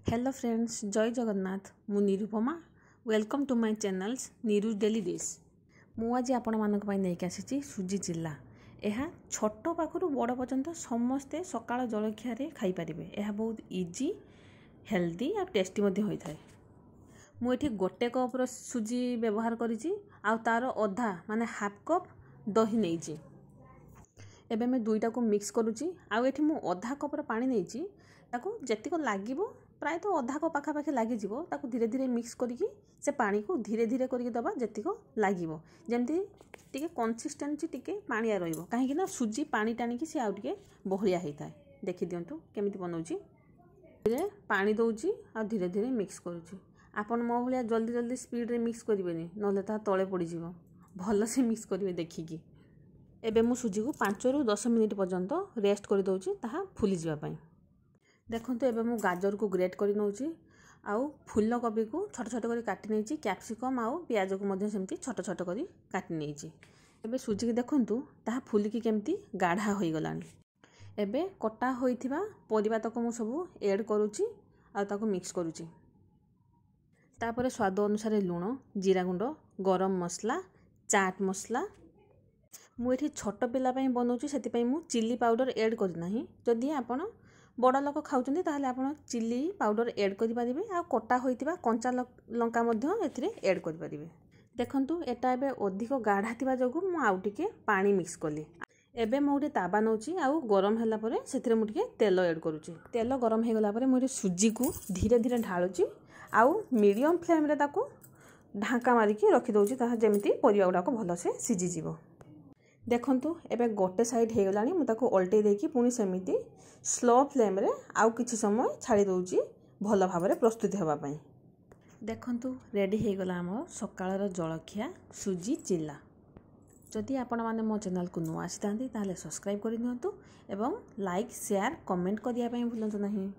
Hello friends, Jai Jagannath. मु Nirupama. Welcome to my channels Neeru's daily dish. मु आज आपण मानक पई नेक आसीची सुजी चिल्ला। यह छोट पाखु बड़ पर्यंत समस्ते सकाळ जलखिया रे खाई परिबे। यह बहुत इजी, हेल्दी और टेस्टी मध्ये होई थाए। मु एठी गोटे कप रो सुजी व्यवहार करिची आ तार अधा माने हाफ कप दही नेइची। एबे मैं दुईटा को मिक्स करूची। आ एठी मु अधा कप रो पानी नेइची। ताको जेतिको लागिबो प्राय तो अधा को पाखापाखि लगिଯିବ। ताको धीरे धीरे मिक्स करिकी से पानी को धीरे धीरे करिकी दबा जेतिको लागिबो। जेमती टिके कंसिस्टेंसी टिके पानिया रहिबो। काहेकि ना सुजी पानी टाणिकी से आउ टिके बहलिया हेइताय। देखि दियंतु केमिति बनौची। धीरे पानी दउची आ धीरे धीरे मिक्स करूची। आपन मो भलिया जल्दी जल्दी स्पीड रे मिक्स करिवेनी, नले ता तळे पड़ी जिवो। भल से मिक्स करिवे देखिकी। एबे मु सुजी को 5 रु 10 मिनिट पर्यंत रेस्ट करि दउची ताहा फुली जिवा पई। देखो एबे मु गाजर को ग्रेट कर नौची आउ फूल कोबी को छोट छोट करी काटी नेची। कैप्सिकम आउ प्याज को मध्य सेमती छोट छोट करी काटी नेची। एबे सुजी के देखंतु ताहा फुलिकी केमती गाढ़ा होई गलानी। एबे कटा होइथिबा परिबा तक मु सब ऐड करूची आ ताको मिक्स करूची। तापरे स्वाद अनुसार लूण, जीरा गुंड, गरम मसला, चाट मसला। मु एठी छोट पिला पई बनौची सेति पई मु चिली पाउडर ऐड करि नाही। जदि आपण बड़ लोक खाउचंदी ताहले आपण चिली पाउडर ऐड करि परिबे आ कटा होइतिबा कंचा लंका मध्य एथिरे ऐड करि परिबे। देखंतु एटा एबे अधिक गाढ़ा थिबा जगु मु आउ टिके पानी मिक्स कली। एबे मु उटे ताबा नौची आउ गरम हैला परे सेथिरे मु टिके तेल ऐड करूची। तेल गरम हे गला परे मु सुजी को धीरे धीरे ढाळुची आउ मीडियम फ्लेम रे ताको ढांका मारी के रखि दउची ताहा जेमिति परिबा गुडा को भलो से सिजी जीवो। देखंतु एबे गोटे साइड हे गलानी मु ताको उल्टे देकी पुनी सेमिति स्लो फ्लेम रे आउ किछि समय छाड़ी दउची भलो भाबरे प्रस्तुत हेबा पई। देखंतु रेडी हे गला हमर सकाळर जलखिया सुजी चिल्ला। जदि आपण माने मो चैनल को नु आसितांती ताले सब्सक्राइब करि नियंतु एवं लाइक शेयर कमेंट करिया पई भूलंतु नाही।